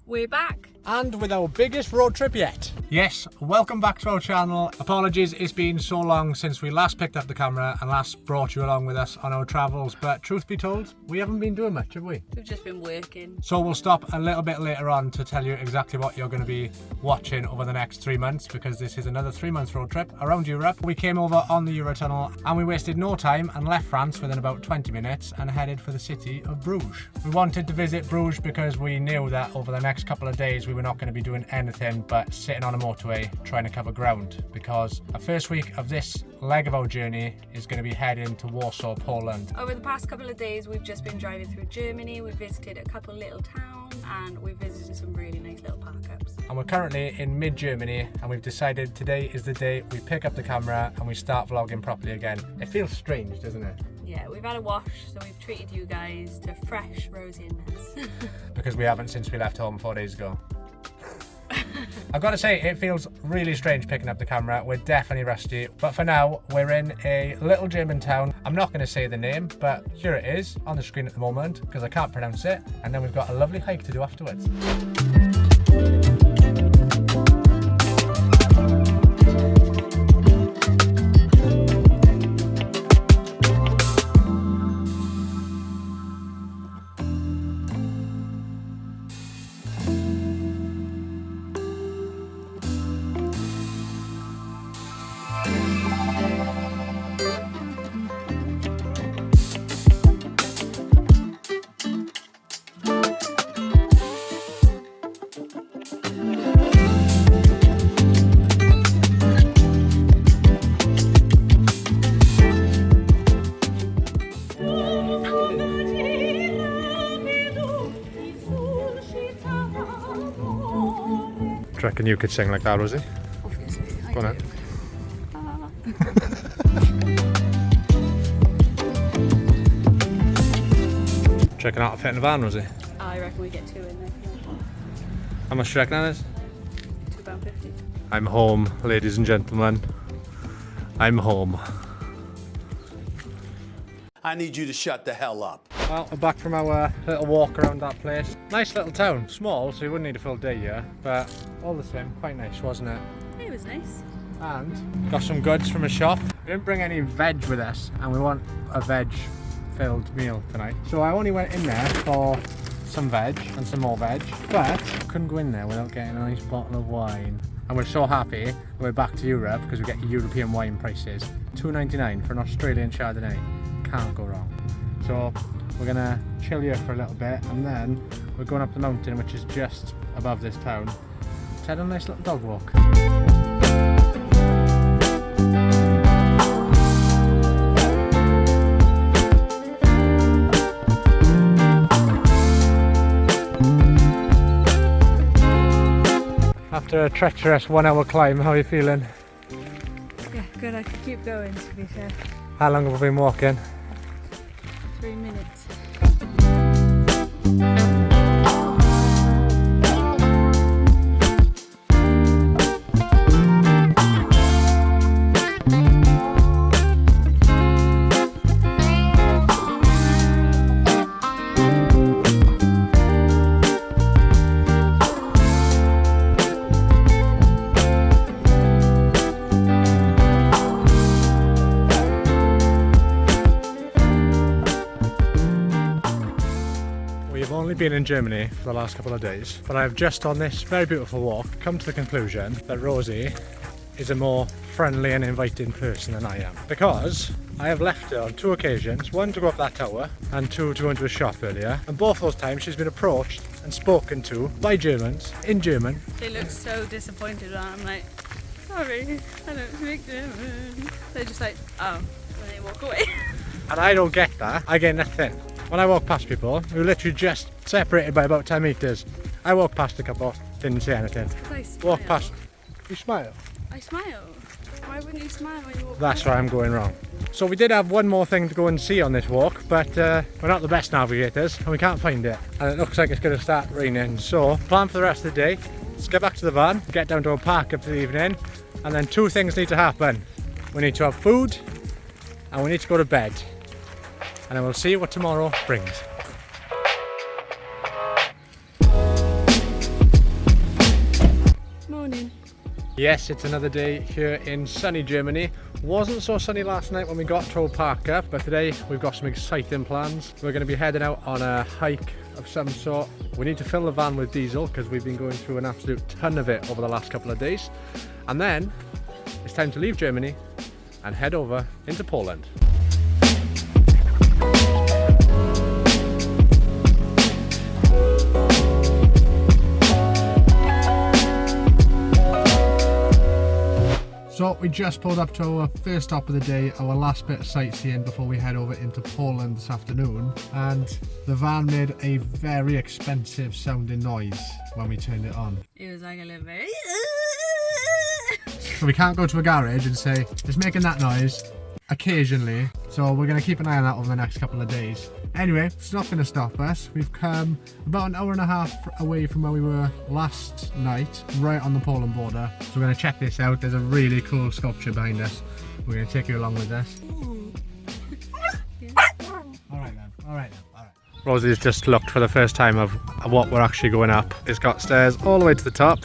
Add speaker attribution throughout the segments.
Speaker 1: We're back.
Speaker 2: And with our biggest road trip yet. Yes, welcome back to our channel. Apologies, it's been so long since we last picked up the camera and last brought you along with us on our travels, but truth be told, we haven't been doing much, have we?
Speaker 1: We've just been working.
Speaker 2: So we'll stop a little bit later on to tell you exactly what you're going to be watching over the next 3 months, because this is another 3 month road trip around Europe. We came over on the Eurotunnel and we wasted no time and left France within about 20 minutes and headed for the city of Bruges. We wanted to visit Bruges because we knew that over the next couple of days we were not going to be doing anything but sitting on a motorway trying to cover ground, because the first week of this leg of our journey is going to be heading to Warsaw, Poland.
Speaker 1: Over the past couple of days we've just been driving through Germany. We've visited a couple little towns and we've visited some really nice little park-ups.
Speaker 2: And we're currently in mid-Germany and we've decided today is the day we pick up the camera and we start vlogging properly again. It feels strange, doesn't it?
Speaker 1: Yeah, we've had a wash, so we've treated you guys to fresh rosinness.
Speaker 2: Because we haven't since we left home 4 days ago. I've got to say, it feels really strange picking up the camera. We're definitely rusty, but for now we're in a little German town. I'm not going to say the name, but here it is on the screen at the moment because I can't pronounce it, and then we've got a lovely hike to do afterwards. Do you reckon you could sing like that, Rosie?
Speaker 1: Obviously, I
Speaker 2: Go on
Speaker 1: do.
Speaker 2: Do you reckon that'll fit in the van, Rosie?
Speaker 1: I reckon we get two in there.
Speaker 2: How much do you reckon that is?
Speaker 1: £2.50.
Speaker 2: I'm home, ladies and gentlemen. I'm home.
Speaker 3: I need you to shut the hell up.
Speaker 2: Well, we're back from our little walk around that place. Nice little town, small, so you wouldn't need a full day here, but all the same, quite nice, wasn't it?
Speaker 1: It was nice.
Speaker 2: And got some goods from a shop. We didn't bring any veg with us, and we want a veg-filled meal tonight. So I only went in there for some veg and some more veg, but couldn't go in there without getting a nice bottle of wine. And we're so happy we're back to Europe because we get European wine prices. £2.99 for an Australian Chardonnay. Can't go wrong. So we're gonna chill here for a little bit and then we're going up the mountain, which is just above this town, to head on a nice little dog walk. After a treacherous 1 hour climb, how are you feeling?
Speaker 1: Yeah, good. I could keep going, to be fair.
Speaker 2: How long have we been walking?
Speaker 1: 3 minutes.
Speaker 2: We've only been in Germany for the last couple of days, but I've just on this very beautiful walk come to the conclusion that Rosie is a more friendly and inviting person than I am, because I have left her on 2 occasions, one to go up that tower and 2 to go into a shop earlier, and both those times she's been approached and spoken to by Germans in German.
Speaker 1: They look so disappointed and I'm like, sorry, I don't speak German. They're just like, oh, and they walk away.
Speaker 2: And I don't get that. I get nothing. When I walk past people who are literally just separated by about 10 metres, I walk past a couple, didn't say anything.
Speaker 1: I smile.
Speaker 2: Walk past, you smile.
Speaker 1: I smile. Why wouldn't you smile when you walk
Speaker 2: That's
Speaker 1: away?
Speaker 2: where I'm going wrong. So we did have one more thing to go and see on this walk, but we're not the best navigators and we can't find it. And it looks like it's going to start raining. So plan for the rest of the day, let's get back to the van, get down to a park up for the evening, and then 2 things need to happen. We need to have food and we need to go to bed. And then we'll see what tomorrow brings. Yes, it's another day here in sunny Germany. Wasn't so sunny last night when we got to Roadtrip, but today we've got some exciting plans. We're going to be heading out on a hike of some sort. We need to fill the van with diesel because we've been going through an absolute ton of it over the last couple of days. And then it's time to leave Germany and head over into Poland. So we just pulled up to our first stop of the day, our last bit of sightseeing before we head over into Poland this afternoon, and the van made a very expensive sounding noise when we turned it on.
Speaker 1: It was like a little bit.
Speaker 2: So we can't go to a garage and say it's making that noise occasionally, so we're going to keep an eye on that over the next couple of days. Anyway, it's not going to stop us. We've come about an hour and a half away from where we were last night, right on the Poland border. So we're going to check this out. There's a really cool sculpture behind us. We're going to take you along with us. Alright then, alright. Rosie's just looked for the first time of what we're actually going up. It's got stairs all the way to the top.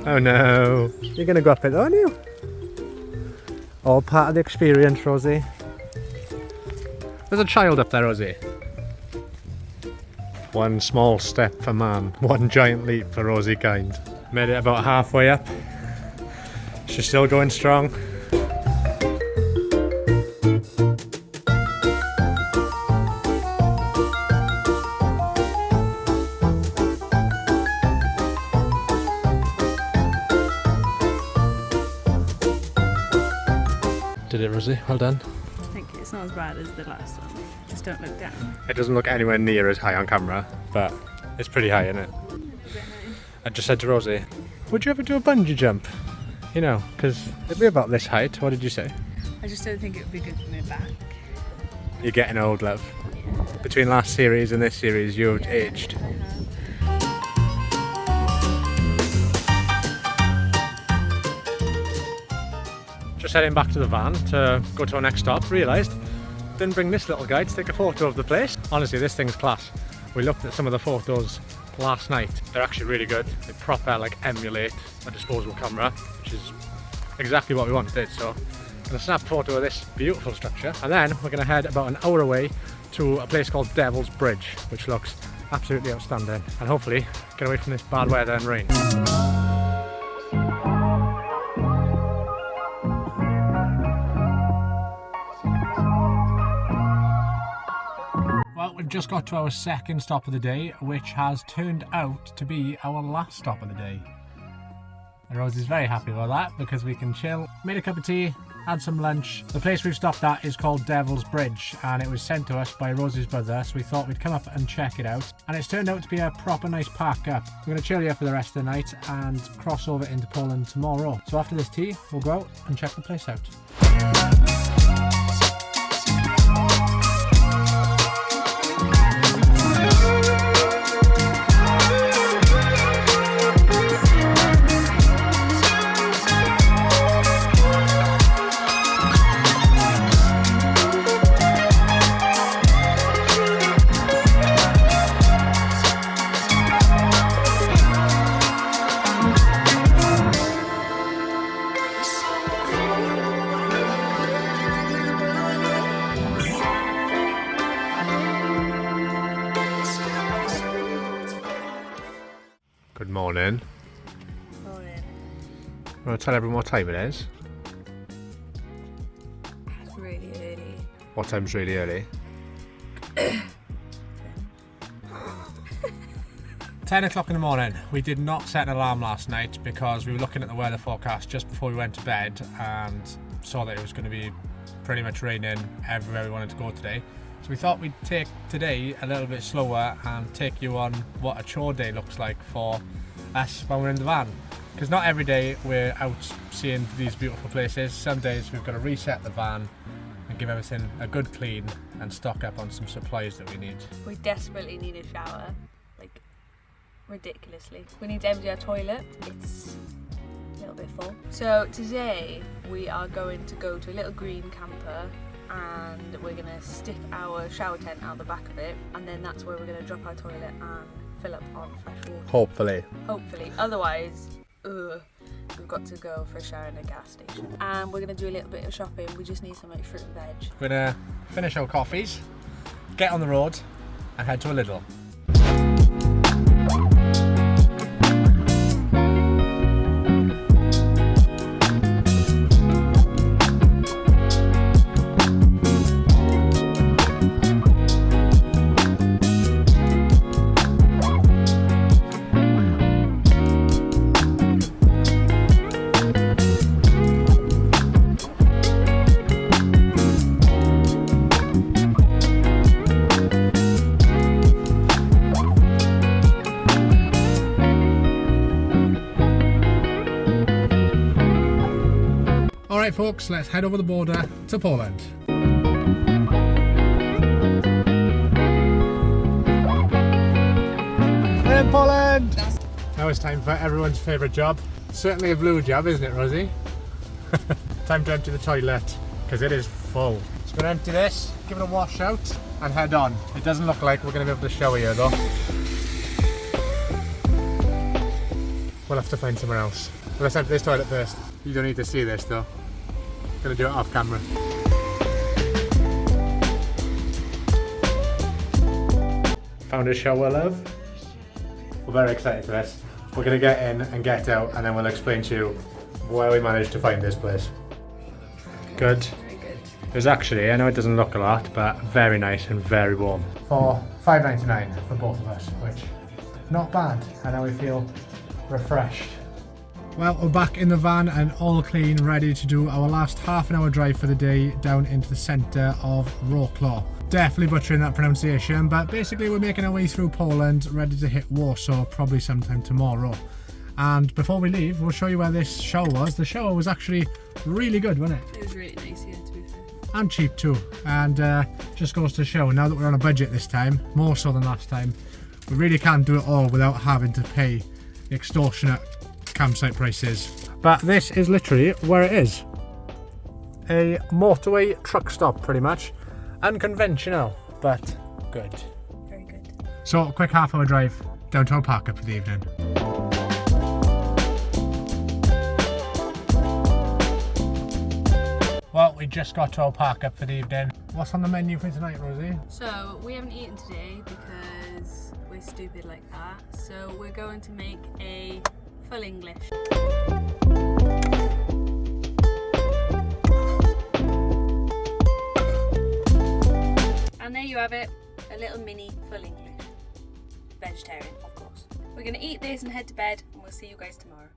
Speaker 2: Oh no. You're going to go up it, aren't you? All part of the experience, Rosie. There's a child up there, Rosie. One small step for man, one giant leap for Rosie kind. Made it about halfway up. She's still going strong. Did it, Rosie? Well done.
Speaker 1: Thank you. It's not as bad as the last one. Just don't look down.
Speaker 2: It doesn't look anywhere near as high on camera, but it's pretty high, isn't it? I just said to Rosie, would you ever do a bungee jump? You know, because it'd be about this height. What did you say?
Speaker 1: I just don't think it would be good for my back.
Speaker 2: You're getting old, love. Between last series and this series, you've aged. Just heading back to the van to go to our next stop. Realised didn't bring this little guy to take a photo of the place. Honestly, this thing's class. We looked at some of the photos last night. They're actually really good. They proper like emulate a disposable camera, which is exactly what we wanted. So I'm gonna snap a photo of this beautiful structure, and then we're gonna head about an hour away to a place called Devil's Bridge, which looks absolutely outstanding, and hopefully get away from this bad weather and rain. We've just got to our second stop of the day, which has turned out to be our last stop of the day. And Rosie's very happy about that because we can chill, made a cup of tea, had some lunch. The place we've stopped at is called Devil's Bridge, and it was sent to us by Rosie's brother, so we thought we'd come up and check it out. And it's turned out to be a proper nice park up. We're going to chill here for the rest of the night and cross over into Poland tomorrow. So after this tea, we'll go out and check the place out. Good morning.
Speaker 1: Morning.
Speaker 2: You want to tell everyone what time it is?
Speaker 1: It's really early.
Speaker 2: What time's really early? 10 o'clock in the morning. We did not set an alarm last night because we were looking at the weather forecast just before we went to bed and saw that it was going to be pretty much raining everywhere we wanted to go today. So we thought we'd take today a little bit slower and take you on what a chore day looks like for us when we're in the van. Because not every day we're out seeing these beautiful places. Some days we've got to reset the van and give everything a good clean and stock up on some supplies that we need.
Speaker 1: We desperately need a shower, like ridiculously. We need to empty our toilet. It's a little bit full. So today we are going to go to a little green camper and we're going to stick our shower tent out the back of it, and then that's where we're going to drop our toilet and fill up on fresh water.
Speaker 2: Hopefully.
Speaker 1: Hopefully. Otherwise, ugh. got to go for a shower in a gas station. And we're gonna do a little bit of shopping. We just need some like fruit and veg.
Speaker 2: We're gonna finish our coffees, get on the road, and head to a Lidl. Alright folks, let's head over the border to Poland. We're in Poland! Now it's time for everyone's favourite job. Certainly a blue job, isn't it, Rosie? Time to empty the toilet, because it is full. Just going to empty this, give it a wash out, and head on. It doesn't look like we're going to be able to shower here though. We'll have to find somewhere else. But let's empty this toilet first. You don't need to see this though. Gonna do it off camera. Found a shower, love. We're very excited for this. We're gonna get in and get out, and then we'll explain to you where we managed to find this place. Good.
Speaker 1: Very good.
Speaker 2: There's actually, I know it doesn't look a lot, but very nice and very warm. For $5.99 for both of us, which not bad. And now we feel refreshed. Well, we're back in the van and all clean, ready to do our last half an hour drive for the day down into the centre of Wrocław. Definitely butchering that pronunciation, but basically we're making our way through Poland, ready to hit Warsaw probably sometime tomorrow. And before we leave, we'll show you where this shower was. The shower was actually really good, wasn't it?
Speaker 1: It was really nice, yeah, to be fair.
Speaker 2: And cheap too. And just goes to show, now that we're on a budget this time, more so than last time, we really can't do it all without having to pay the extortionate campsite prices. But this is literally where it is. A motorway truck stop pretty much. Unconventional, but good.
Speaker 1: Very good.
Speaker 2: So a quick half hour drive down to our park up for the evening. Well, we just got to our park up for the evening. What's on the menu for tonight, Rosie?
Speaker 1: So we haven't eaten today because we're stupid like that. So we're going to make a full English. And there you have it, a little mini full English. Vegetarian, of course. We're gonna eat this and head to bed, and we'll see you guys tomorrow.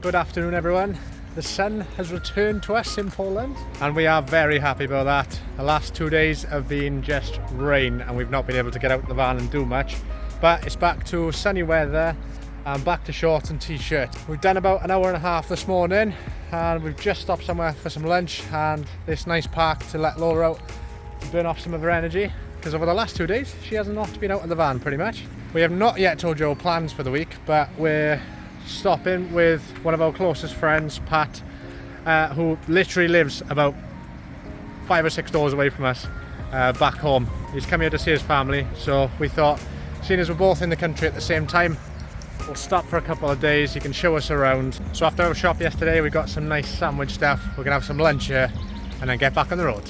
Speaker 2: Good afternoon everyone. The sun has returned to us in Poland and we are very happy about that. The last 2 days have been just rain and we've not been able to get out of the van and do much, but it's back to sunny weather and back to shorts and t-shirt. We've done about an hour and a half this morning and we've just stopped somewhere for some lunch and this nice park to let Laura out and burn off some of her energy, because over the last 2 days she has not been out of the van pretty much. We have not yet told you our plans for the week, but we're stopping with one of our closest friends, Pat, who literally lives about 5 or 6 doors away from us, back home. He's come here to see his family, so we thought, seeing as we're both in the country at the same time, we'll stop for a couple of days. He can show us around. So after our shop yesterday, we got some nice sandwich stuff. We're gonna have some lunch here and then get back on the road.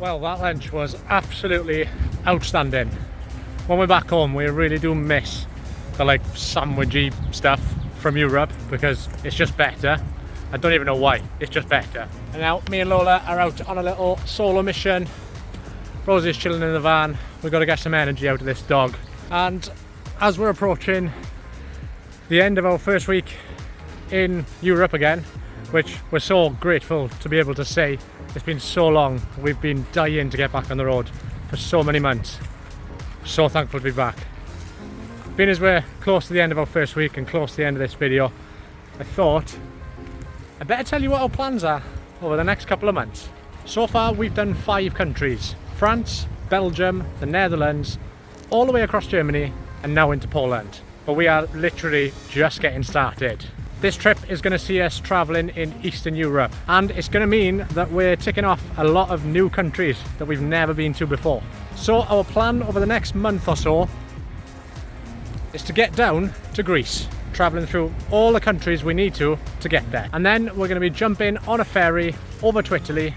Speaker 2: Well, that lunch was absolutely outstanding. When we're back home, we really do miss the like sandwichy stuff from Europe because it's just better. I don't even know why, it's just better. And now me and Lola are out on a little solo mission. Rosie's chilling in the van. We've got to get some energy out of this dog. And as we're approaching the end of our first week in Europe again, which we're so grateful to be able to say, it's been so long. We've been dying to get back on the road for so many months. So thankful to be back. Being as we're close to the end of our first week and close to the end of this video, I thought I better tell you what our plans are over the next couple of months. So far we've done 5 countries: France, Belgium, the Netherlands, all the way across Germany and now into Poland. But we are literally just getting started. This trip is going to see us travelling in Eastern Europe, and it's going to mean that we're ticking off a lot of new countries that we've never been to before. So our plan over the next month or so is to get down to Greece, travelling through all the countries we need to get there. And then we're going to be jumping on a ferry over to Italy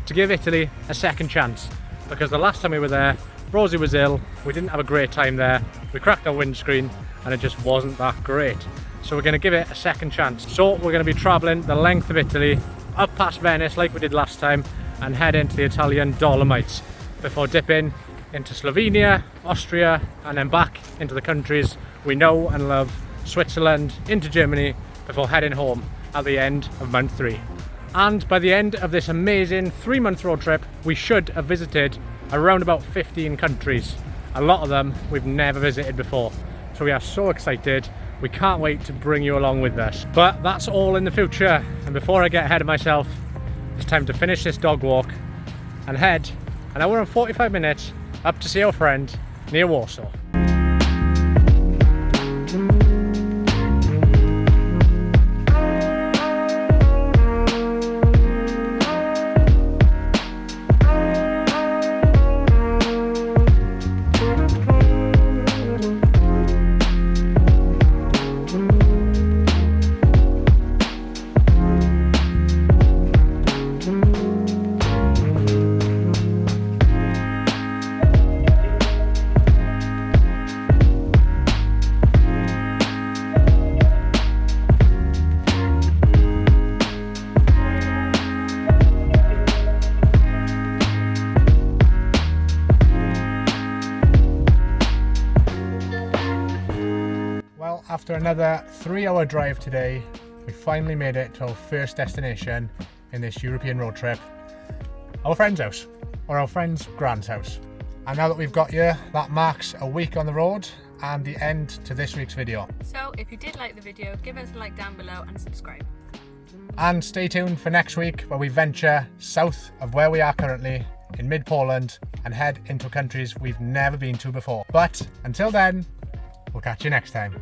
Speaker 2: to give Italy a second chance, because the last time we were there, Rosie was ill, we didn't have a great time there, we cracked our windscreen and it just wasn't that great. So we're going to give it a second chance. So we're going to be travelling the length of Italy, up past Venice like we did last time, and head into the Italian Dolomites before dipping into Slovenia, Austria, and then back into the countries we know and love, Switzerland, into Germany, before heading home at the end of month 3. And by the end of this amazing 3-month road trip, we should have visited around about 15 countries. A lot of them we've never visited before. So we are so excited. We can't wait to bring you along with us. But that's all in the future. And before I get ahead of myself, it's time to finish this dog walk and head an hour and 45 minutes up to see our friend near Warsaw. After another 3-hour drive today, we finally made it to our first destination in this European road trip, our friend's house, or our friend's grand's house. And now that we've got here, that marks a week on the road and the end to this week's video.
Speaker 1: So if you did like the video, give us a like down below and subscribe.
Speaker 2: And stay tuned for next week, where we venture south of where we are currently in mid-Poland and head into countries we've never been to before. But until then, we'll catch you next time.